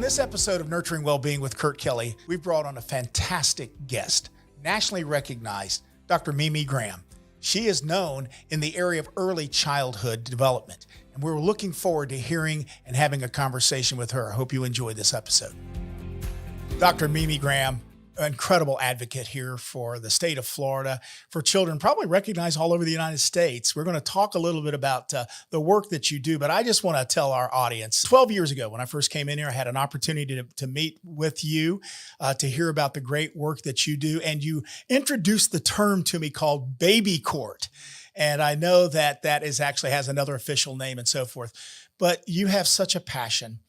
this episode of Nurturing Wellbeing with Kurt Kelly, we brought on a fantastic guest, nationally recognized Dr. Mimi Graham. She is known in the area of early childhood development, and we're looking forward to hearing and having a conversation with her. I hope you enjoy this episode. Dr. Mimi Graham, an incredible advocate here for the state of Florida, for children, probably recognized all over the United States. We're going to talk a little bit about the work that you do, but I just want to tell our audience, 12 years ago when I first came in here, I had an opportunity to meet with you, to hear about the great work that you do, and you introduced the term to me called baby court. And I know that that is actually has another official name and so forth, but you have such a passion.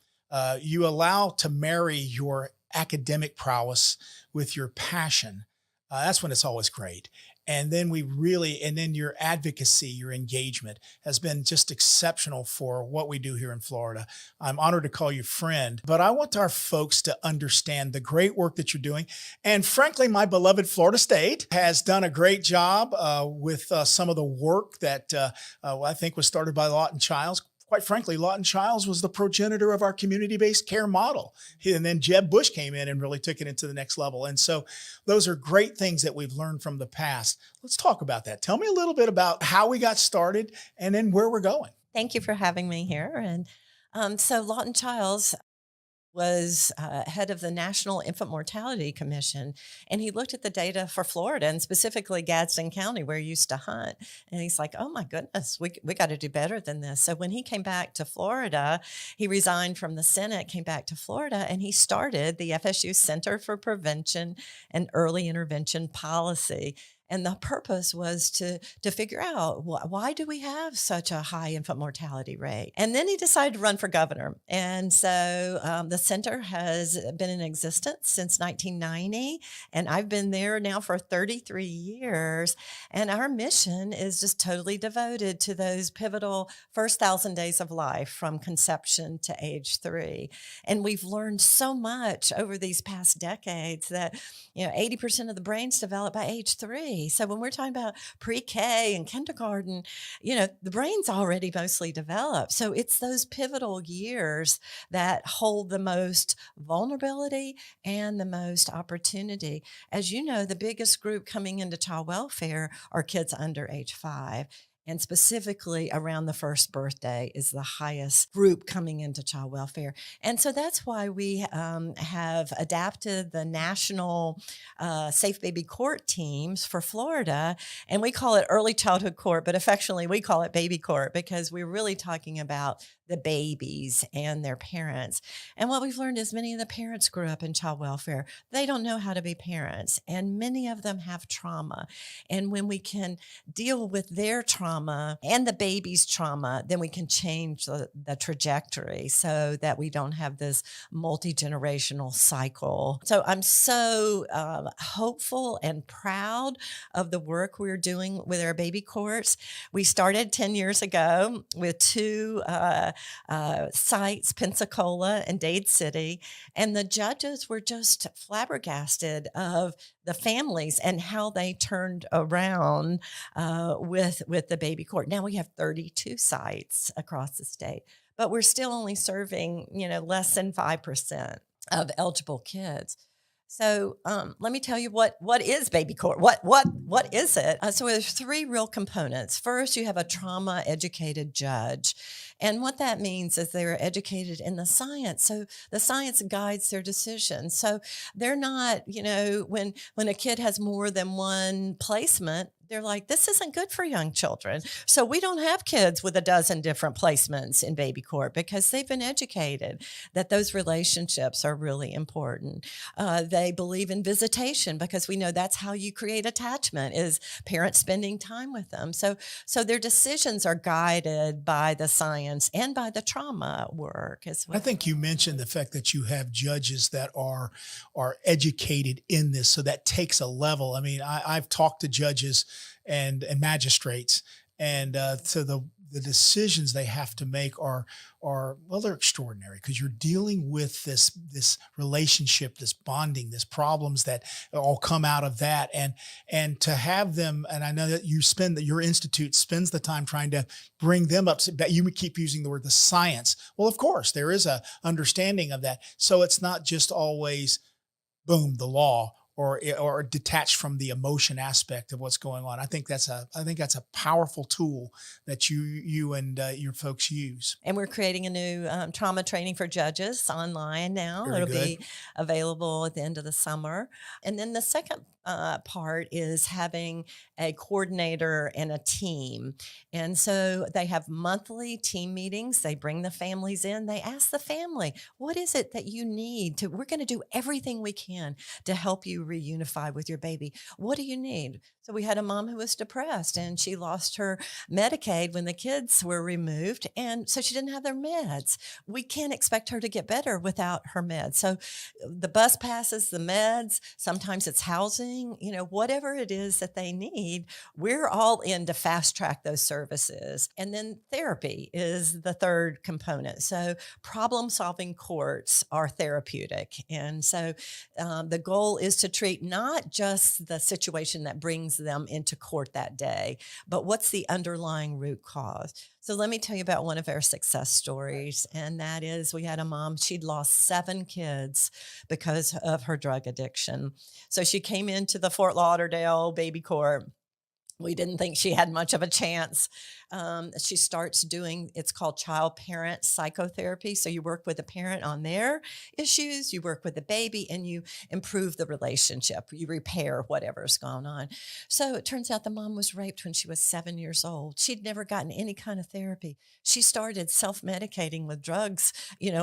You allow to marry your academic prowess with your passion. That's when it's always great. And then then your advocacy, your engagement has been just exceptional for what we do here in Florida. I'm honored to call you friend, but I want our folks to understand the great work that you're doing. And frankly, my beloved Florida State has done a great job with some of the work that I think was started by Lawton Childs. Quite frankly, Lawton Childs was the progenitor of our community-based care model. And then Jeb Bush came in and really took it into the next level. And so those are great things that we've learned from the past. Let's talk about that. Tell me a little bit about how we got started and then where we're going. Thank you for having me here. And so Lawton Childs was head of the National Infant Mortality Commission, and he looked at the data for Florida and specifically Gadsden County, where he used to hunt. And he's like, oh my goodness, we got to do better than this. So when he came back to Florida, he resigned from the Senate, came back to Florida, and he started the FSU Center for Prevention and Early Intervention Policy. And the purpose was to figure out why do we have such a high infant mortality rate? And then he decided to run for governor. And so the center has been in existence since 1990, and I've been there now for 33 years. And our mission is just totally devoted to those pivotal first 1,000 days of life from conception to age 3. And we've learned so much over these past decades that 80% of the brains develop by age 3. So when we're talking about pre-K and kindergarten, the brain's already mostly developed. So it's those pivotal years that hold the most vulnerability and the most opportunity. As you know, the biggest group coming into child welfare are kids under age 5. And specifically around the first birthday is the highest group coming into child welfare. And so that's why we have adapted the national Safe Baby Court teams for Florida. And we call it early childhood court, but affectionately we call it baby court because we're really talking about the babies and their parents. And what we've learned is many of the parents grew up in child welfare. They don't know how to be parents, and many of them have trauma. And when we can deal with their trauma and the baby's trauma, then we can change the trajectory so that we don't have this multi-generational cycle. So I'm so hopeful and proud of the work we're doing with our baby courts. We started 10 years ago with 2 sites, Pensacola and Dade City, and the judges were just flabbergasted of the families and how they turned around with the baby court. Now we have 32 sites across the state, but we're still only serving less than 5% of eligible kids. So let me tell you what is baby court. What is it? So there's 3 real components. First, you have a trauma-educated judge. And what that means is they're educated in the science. So the science guides their decisions. So they're not, when a kid has more than one placement, they're like, this isn't good for young children. So we don't have kids with a dozen different placements in baby court because they've been educated that those relationships are really important. They believe in visitation because we know that's how you create attachment is parents spending time with them. So their decisions are guided by the science and by the trauma work as well. I think you mentioned the fact that you have judges that are educated in this. So that takes a level. I mean, I've talked to judges and magistrates. And so the decisions they have to make are well, they're extraordinary because you're dealing with this relationship, this bonding, this problems that all come out of that, and to have them. And I know that your institute spends the time trying to bring them up. But you keep using the word the science. Well, of course, there is a understanding of that. So it's not just always boom, the law, or detached from the emotion aspect of what's going on. I think that's a powerful tool that you and your folks use. And we're creating a new trauma training for judges online now. Very It'll good. be available at the end of the summer. And then the second part is having a coordinator and a team. And so they have monthly team meetings. They bring the families in. They ask the family, what is it that you need we're going to do everything we can to help you reunify with your baby. What do you need? So we had a mom who was depressed and she lost her Medicaid when the kids were removed. And so she didn't have their meds. We can't expect her to get better without her meds. So the bus passes, the meds, sometimes it's housing, whatever it is that they need, we're all in to fast track those services. And then therapy is the third component. So problem solving courts are therapeutic. And so the goal is to treat not just the situation that brings them into court that day, but what's the underlying root cause. So let me tell you about one of our success stories. And that is we had a mom, she'd lost 7 kids because of her drug addiction. So she came into the Fort Lauderdale baby court. We didn't think she had much of a chance. She starts doing, it's called child parent psychotherapy. So you work with a parent on their issues, you work with the baby, and you improve the relationship. You repair whatever's gone on. So it turns out the mom was raped when she was 7 years old. She'd never gotten any kind of therapy. She started self-medicating with drugs,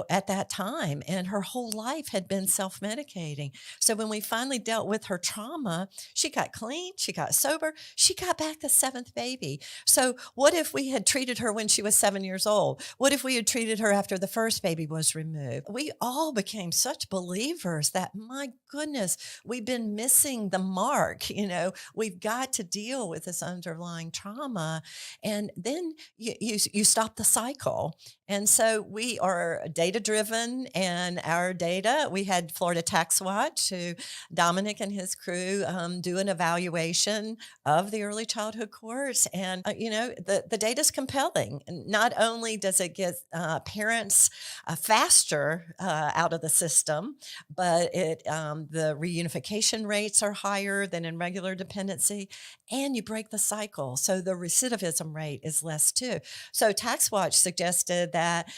at that time. And her whole life had been self-medicating. So when we finally dealt with her trauma, she got clean, she got sober, she got back the 7th baby. So what if we had treated her when she was 7 years old? What if we had treated her after the first baby was removed? We all became such believers that, my goodness, we've been missing the mark. We've got to deal with this underlying trauma. And then you stop the cycle. And so we are data driven, and our data, we had Florida Tax Watch, who Dominic and his crew do an evaluation of the early childhood courts. And, the data is compelling. Not only does it get parents faster out of the system, but the reunification rates are higher than in regular dependency, and you break the cycle. So the recidivism rate is less too. So Tax Watch suggested that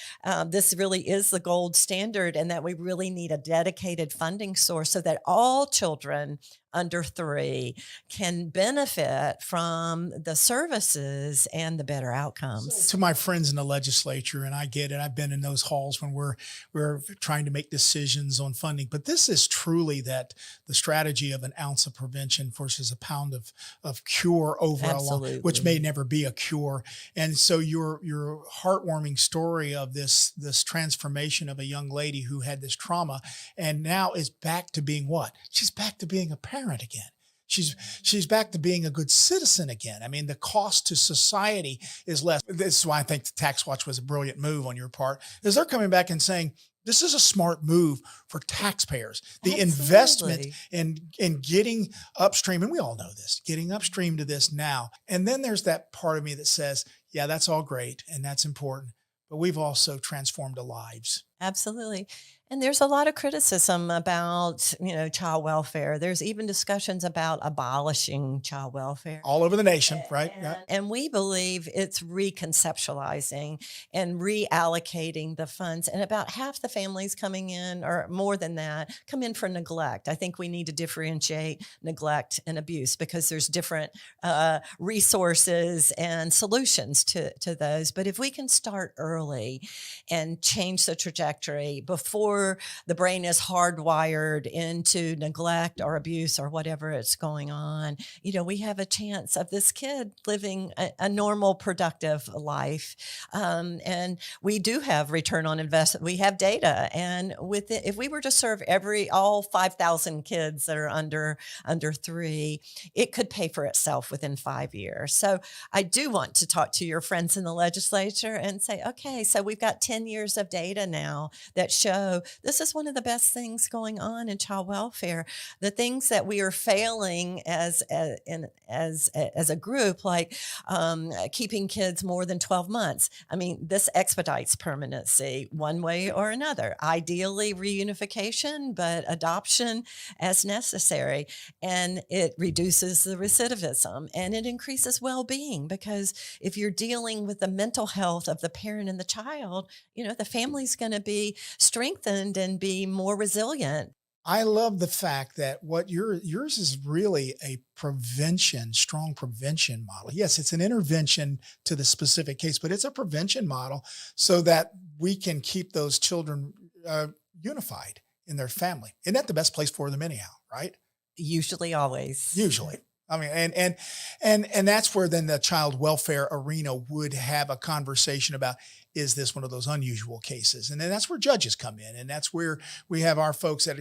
this really is the gold standard, and that we really need a dedicated funding source so that all children under 3 can benefit from the services and the better outcomes. To my friends in the legislature, and I get it, I've been in those halls when we're trying to make decisions on funding, but this is truly the strategy of an ounce of prevention versus a pound of cure over Absolutely. which may never be a cure. And so your heartwarming story of this transformation of a young lady who had this trauma and now is back to being what? She's back to being a parent again. She's back to being a good citizen again. I mean, the cost to society is less. This is why I think the Tax Watch was a brilliant move on your part, is they're coming back and saying, this is a smart move for taxpayers. The investment in getting upstream, and we all know this, getting upstream to this now. And then there's that part of me that says, yeah, that's all great and that's important, but we've also transformed lives. Absolutely. And there's a lot of criticism about, child welfare. There's even discussions about abolishing child welfare. All over the nation, right? And we believe it's reconceptualizing and reallocating the funds. And about half the families coming in, or more than that, come in for neglect. I think we need to differentiate neglect and abuse because there's different resources and solutions to those. But if we can start early and change the trajectory before before the brain is hardwired into neglect or abuse or whatever it's going on, we have a chance of this kid living a normal, productive life. And we do have return on investment. We have data. And with it, if we were to serve all 5,000 kids that are under 3, it could pay for itself within 5 years. So I do want to talk to your friends in the legislature and say, okay, so we've got 10 years of data now that show this is one of the best things going on in child welfare. The things that we are failing as a group, like keeping kids more than 12 months. I mean, this expedites permanency one way or another. Ideally, reunification, but adoption as necessary. And it reduces the recidivism and it increases well-being, because if you're dealing with the mental health of the parent and the child, the family's going to be strengthened and be more resilient. I love the fact that yours is really a strong prevention model. Yes, it's an intervention to the specific case, but it's a prevention model so that we can keep those children unified in their family. Isn't that the best place for them anyhow, right? Usually, always. Usually. I mean, and that's where then the child welfare arena would have a conversation about, is this one of those unusual cases? And then that's where judges come in. And that's where we have our folks that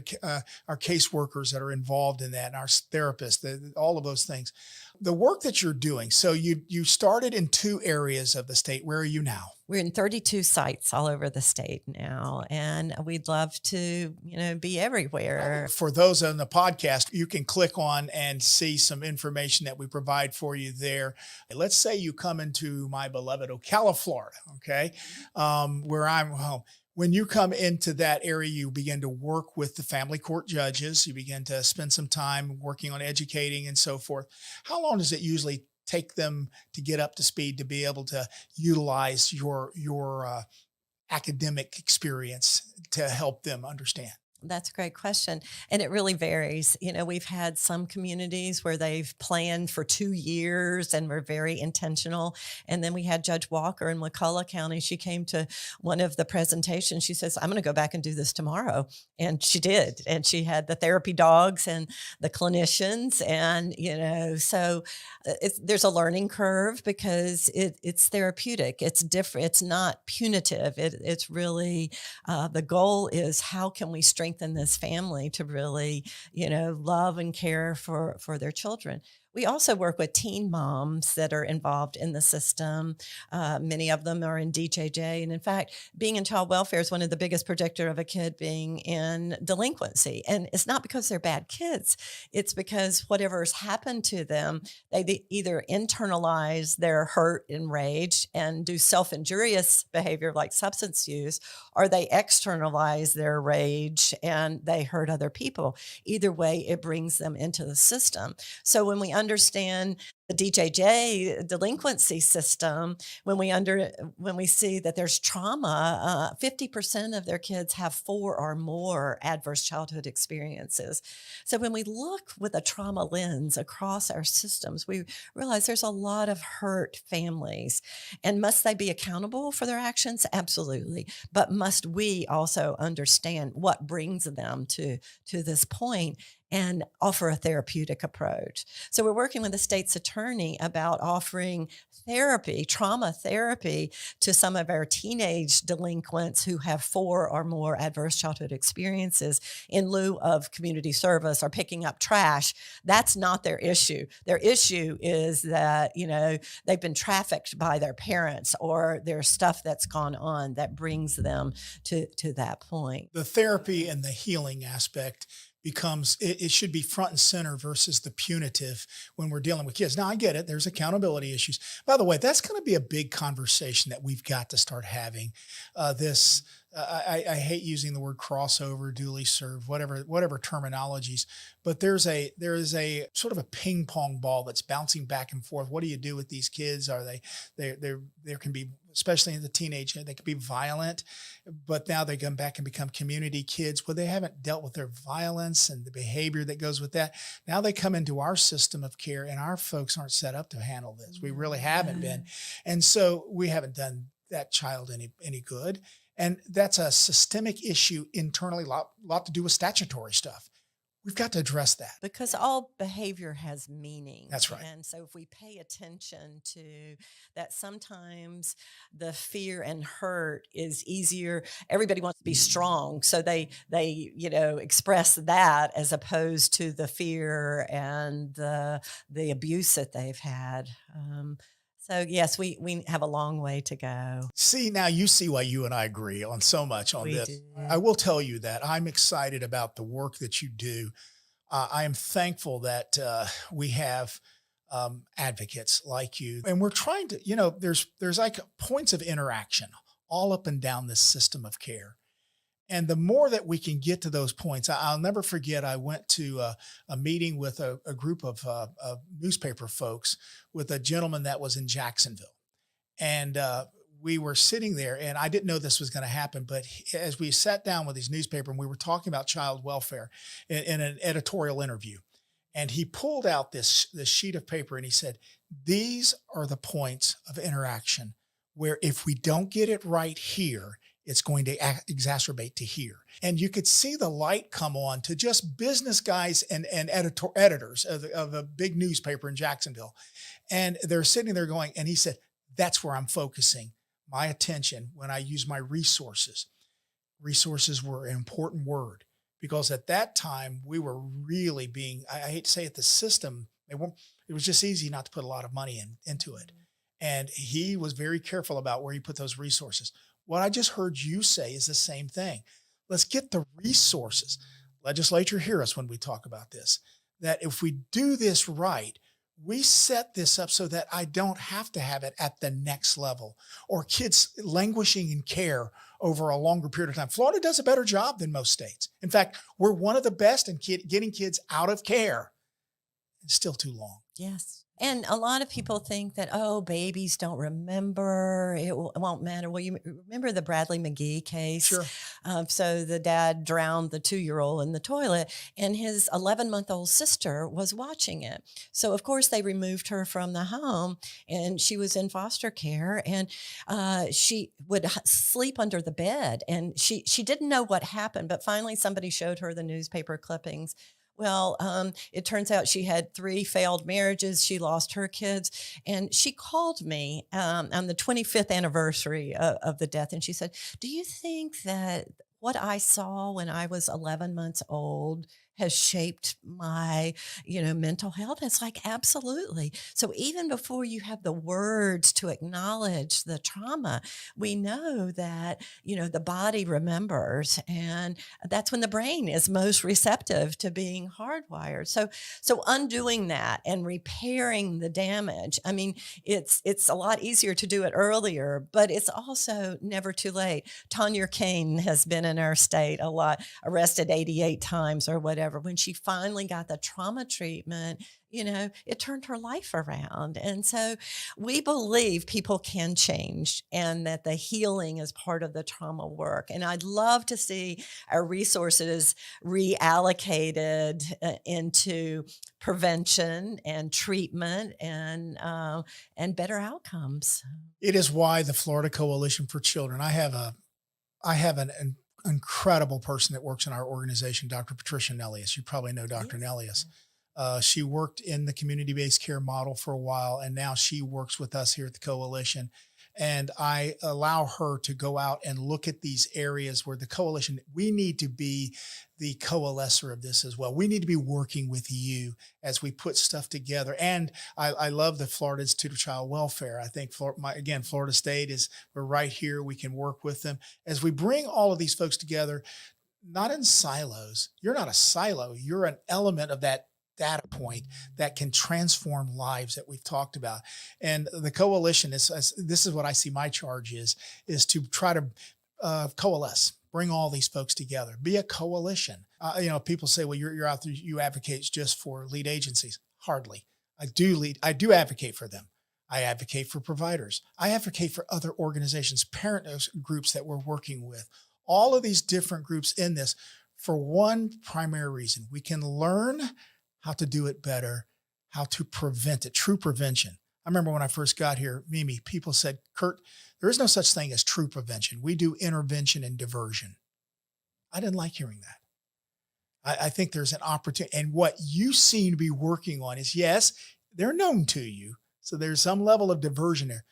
are caseworkers that are involved in that, and our therapists, all of those things. The work that you're doing. So you started in 2 areas of the state. Where are you now? We're in 32 sites all over the state now, and we'd love to, be everywhere. For those on the podcast, you can click on and see some information that we provide for you there. Let's say you come into my beloved Ocala, Florida, okay, where I'm home. When you come into that area, you begin to work with the family court judges. You begin to spend some time working on educating and so forth. How long does it usually take them to get up to speed to be able to utilize your academic experience to help them understand? That's a great question. And it really varies. We've had some communities where they've planned for 2 years and were very intentional. And then we had Judge Walker in McCullough County. She came to one of the presentations. She says, I'm going to go back and do this tomorrow. And she did. And she had the therapy dogs and the clinicians. And, so there's a learning curve because it's therapeutic. It's different. It's not punitive. It's really, the goal is how can we strengthen this family to really, love and care for their children. We also work with teen moms that are involved in the system. Many of them are in DJJ. And in fact, being in child welfare is one of the biggest predictor of a kid being in delinquency. And it's not because they're bad kids. It's because whatever's happened to them, they either internalize their hurt and rage and do self-injurious behavior like substance use, or they externalize their rage and they hurt other people. Either way, it brings them into the system. So when we understand the DJJ delinquency system, when we see that there's trauma, 50% of their kids have 4 or more adverse childhood experiences. So when we look with a trauma lens across our systems, we realize there's a lot of hurt families. And must they be accountable for their actions? Absolutely. But must we also understand what brings them to this point and offer a therapeutic approach? So we're working with the state's attorney about offering therapy, trauma therapy, to some of our teenage delinquents who have 4 or more adverse childhood experiences in lieu of community service or picking up trash. That's not their issue. Their issue is that, they've been trafficked by their parents, or there's stuff that's gone on that brings them to that point. The therapy and the healing aspect becomes, it should be front and center versus the punitive when we're dealing with kids. Now, I get it. There's accountability issues. By the way, that's going to be a big conversation that we've got to start having. I hate using the word crossover, duly served, whatever terminologies, but there is a sort of a ping pong ball that's bouncing back and forth. What do you do with these kids? Are there can be, especially in the teenage, they can be violent, but now they come back and become community kids. Well, they haven't dealt with their violence and the behavior that goes with that. Now they come into our system of care, and our folks aren't set up to handle this. We really haven't been. And so we haven't done that child any good. And that's a systemic issue internally, lot to do with statutory stuff. We've got to address that. Because all behavior has meaning. That's right. And so if we pay attention to that, sometimes the fear and hurt is easier. Everybody wants to be strong. So they express that as opposed to the fear and the abuse that they've had. So yes, we have a long way to go. See, now you see why you and I agree on so much on We this. do. I will tell you that I'm excited about the work that you do. I am thankful that we have advocates like you, and we're trying to, there's like points of interaction all up and down this system of care. And the more that we can get to those points, I'll never forget, I went to a meeting with a group of newspaper folks with a gentleman that was in Jacksonville. And we were sitting there, and I didn't know this was going to happen, but as we sat down with his newspaper and we were talking about child welfare in an editorial interview, and he pulled out this sheet of paper and he said, these are the points of interaction where if we don't get it right here, it's going to exacerbate to here. And you could see the light come on to just business guys and editors of a big newspaper in Jacksonville. And they're sitting there going, and he said, that's where I'm focusing my attention when I use my resources. Resources were an important word because at that time we were really being, I hate to say it, the system, it was just easy not to put a lot of money into it. And he was very careful about where he put those resources. What I just heard you say is the same thing. Let's get the resources. Legislature, hear us when we talk about this, that if we do this right, we set this up so that I don't have to have it at the next level or kids languishing in care over a longer period of time. Florida does a better job than most states. In fact, we're one of the best in getting kids out of care. It's still too long. Yes. And a lot of people think that, oh, babies don't remember. It won't matter. Well, you remember the Bradley McGee case? Sure. So the dad drowned the 2-year-old in the toilet and his 11-month-old sister was watching it. So, of course, they removed her from the home and she was in foster care and she would sleep under the bed. And she didn't know what happened, but finally somebody showed her the newspaper clippings. Well, it turns out she had 3 failed marriages. She lost her kids. And she called me on the 25th anniversary of the death. And she said, do you think that what I saw when I was 11 months old has shaped my, mental health? It's like, absolutely. So even before you have the words to acknowledge the trauma, we know that, the body remembers, and that's when the brain is most receptive to being hardwired. So undoing that and repairing the damage, I mean, it's a lot easier to do it earlier, but it's also never too late. Tanya Kane has been in our state a lot, arrested 88 times or whatever. When she finally got the trauma treatment, it turned her life around. And so we believe people can change and that the healing is part of the trauma work. And I'd love to see our resources reallocated into prevention and treatment and better outcomes. It is why the Florida Coalition for Children, I have an incredible person that works in our organization, Dr. Patricia Nellius. You probably know Dr. Yes. Nellius. She worked in the community-based care model for a while, and now she works with us here at the coalition. And I allow her to go out and look at these areas where the coalition, we need to be the coalescer of this as well. We need to be working with you as we put stuff together. And I love the Florida Institute of Child Welfare. I think, Florida State we're right here. We can work with them as we bring all of these folks together, not in silos. You're not a silo. You're an element of that data point that can transform lives that we've talked about. And the coalition this is what I see my charge is to try to coalesce, bring all these folks together, be a coalition. People say, well, you're out there, you advocate just for lead agencies. Hardly. I do advocate for them. I advocate for providers. I advocate for other organizations, parent groups that we're working with, all of these different groups in this for one primary reason. We can learn how to do it better, how to prevent it, true prevention. I remember when I first got here, Mimi, people said, Kurt, there is no such thing as true prevention. We do intervention and diversion. I didn't like hearing that. I think there's an opportunity. And what you seem to be working on is, yes, they're known to you. So there's some level of diversion there.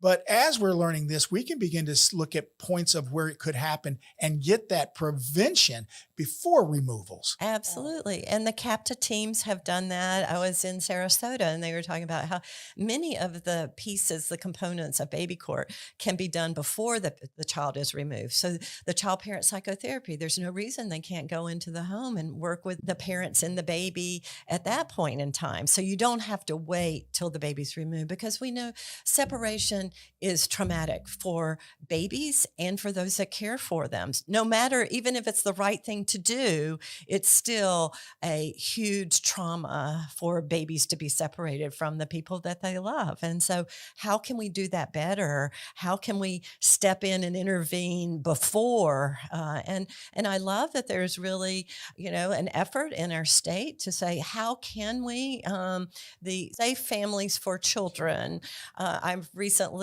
But as we're learning this, we can begin to look at points of where it could happen and get that prevention before removals. Absolutely. And the CAPTA teams have done that. I was in Sarasota and they were talking about how many of the pieces, the components of baby court can be done before the child is removed. So the child parent psychotherapy, there's no reason they can't go into the home and work with the parents and the baby at that point in time. So you don't have to wait till the baby's removed, because we know separation is traumatic for babies and for those that care for them. No matter, even if it's the right thing to do, it's still a huge trauma for babies to be separated from the people that they love. And so how can we do that better? How can we step in and intervene before? And I love that there's really, an effort in our state to say, how can we, the Safe Families for Children, I've recently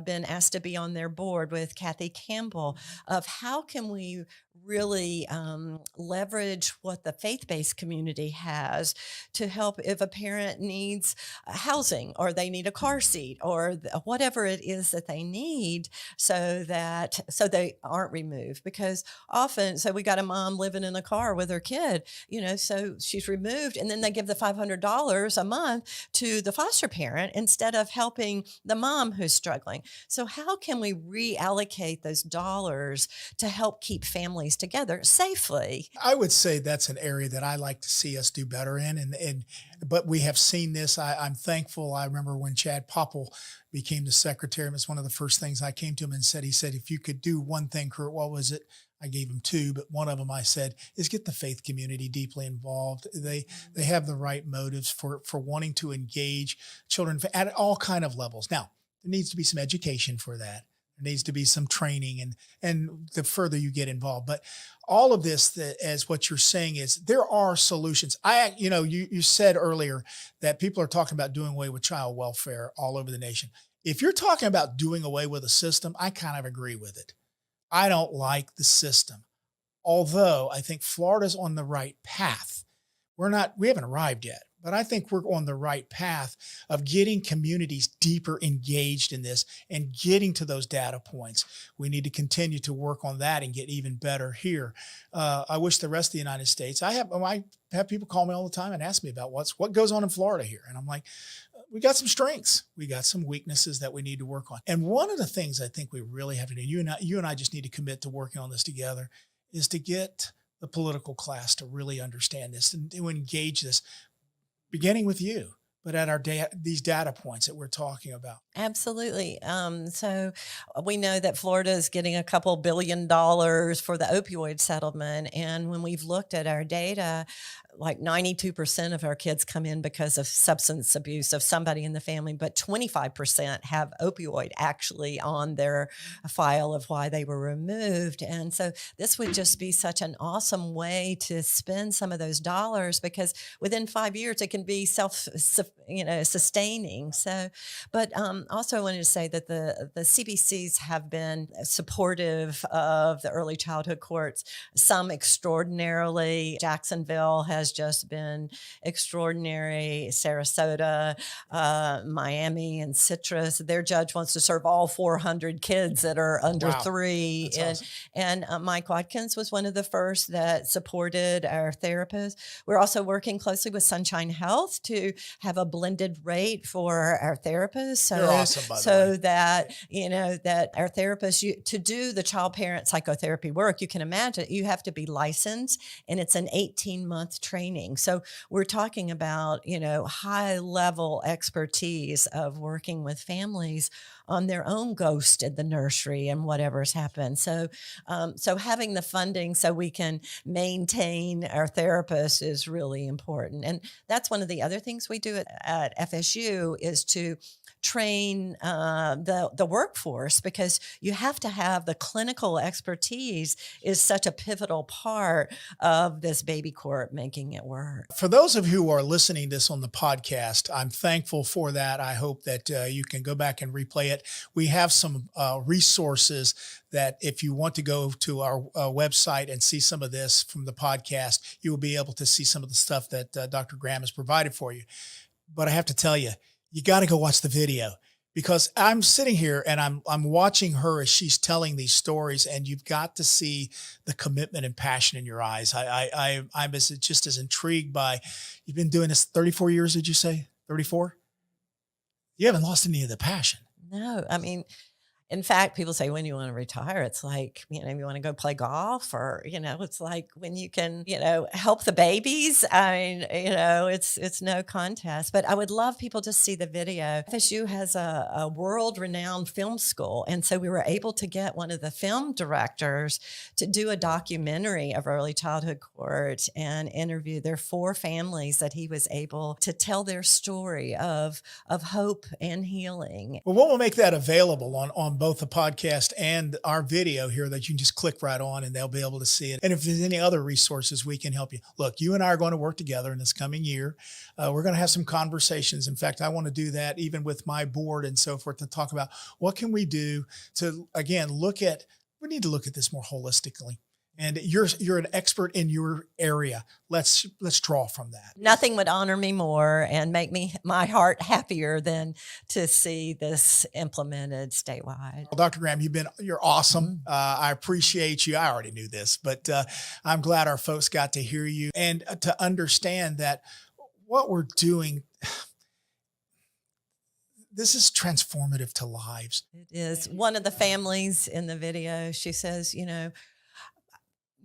been asked to be on their board with Kathy Campbell, of how can we really leverage what the faith-based community has to help if a parent needs housing or they need a car seat or whatever it is that they need, so they aren't removed. Because often, so we got a mom living in a car with her kid, so she's removed, and then they give the $500 a month to the foster parent instead of helping the mom who's struggling. So how can we reallocate those dollars to help keep families together safely? I would say that's an area that I like to see us do better in. But we have seen this. I'm thankful. I remember when Chad Popple became the secretary, it was one of the first things I came to him and said, he said, if you could do one thing, Kurt, what was it? I gave him two, but one of them I said is get the faith community deeply involved. They have the right motives for wanting to engage children at all kind of levels. Now, there needs to be some education for that. There needs to be some training, and the further you get involved. But all of this, as what you're saying, is there are solutions. You said earlier that people are talking about doing away with child welfare all over the nation. If you're talking about doing away with a system, I kind of agree with it. I don't like the system, although I think Florida's on the right path. We haven't arrived yet, but I think we're on the right path of getting communities deeper engaged in this and getting to those data points. We need to continue to work on that and get even better here. I wish the rest of the United States, I have people call me all the time and ask me about what goes on in Florida here. And I'm like, we got some strengths. We got some weaknesses that we need to work on. And one of the things I think we really have to do, you and I just need to commit to working on this together, is to get the political class to really understand this and to engage this, beginning with you, but at these data points that we're talking about. Absolutely. So we know that Florida is getting a couple $1 billion for the opioid settlement. And when we've looked at our data, like 92% of our kids come in because of substance abuse of somebody in the family, but 25% have opioid actually on their file of why they were removed. And so this would just be such an awesome way to spend some of those dollars, because within 5 years it can be sustaining. So, but also I wanted to say that the CBCs have been supportive of the early childhood courts, some extraordinarily. Jacksonville has just been extraordinary. Sarasota, Miami, and Citrus. Their judge wants to serve all 400 kids that are under Wow. 3. That's And Mike Watkins was one of the first that supported our therapists. We're also working closely with Sunshine Health to have a blended rate for our therapists. They're awesome, by the so way. that, that our therapists, to do the child parent psychotherapy work, you can imagine you have to be licensed, and it's an 18-month training. So we're talking about, high level expertise of working with families on their own ghost in the nursery and whatever's happened. So, so having the funding so we can maintain our therapists is really important. And that's one of the other things we do at FSU is to train the workforce, because you have to have the clinical expertise is such a pivotal part of this baby court making it work. For those of you who are listening to this on the podcast, I'm thankful for that. I hope that you can go back and replay it. We have some resources that if you want to go to our website and see some of this from the podcast, you will be able to see some of the stuff that Dr. Graham has provided for you. But I have to tell you, you got to go watch the video, because I'm sitting here and I'm watching her as she's telling these stories, and you've got to see the commitment and passion in your eyes. I'm just as intrigued by, you've been doing this 34 years, did you say? 34? You haven't lost any of the passion. No, I mean, in fact, people say, when you want to retire, it's like, you want to go play golf, or, it's like when you can, help the babies. I mean, it's no contest. But I would love people to see the video. FSU has a world-renowned film school. And so we were able to get one of the film directors to do a documentary of early childhood court and interview their 4 families that he was able to tell their story of hope and healing. Well, we'll make that available on both the podcast and our video here, that you can just click right on and they'll be able to see it. And if there's any other resources, we can help you. Look, you and I are going to work together in this coming year. We're going to have some conversations. In fact, I want to do that even with my board and so forth, to talk about what can we do to, again, we need to look at this more holistically. And you're an expert in your area. Let's draw from that. Nothing would honor me more and make my heart happier than to see this implemented statewide. Well, Dr. Graham, you're awesome. I appreciate you. I already knew this, but I'm glad our folks got to hear you and to understand that what we're doing, this is transformative to lives. It is. One of the families in the video, she says,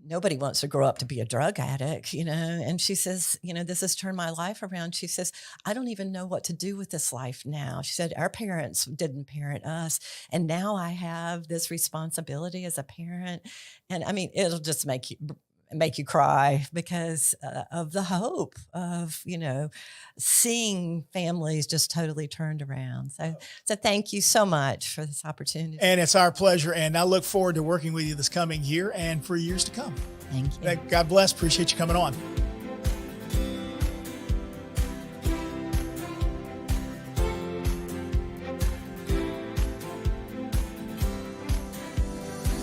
nobody wants to grow up to be a drug addict, and she says, this has turned my life around. She says, I don't even know what to do with this life now. She said, our parents didn't parent us, and now I have this responsibility as a parent. And I mean, it'll just make you cry because of the hope of, seeing families just totally turned around. So thank you so much for this opportunity. And it's our pleasure. And I look forward to working with you this coming year and for years to come. Thank you. God bless. Appreciate you coming on.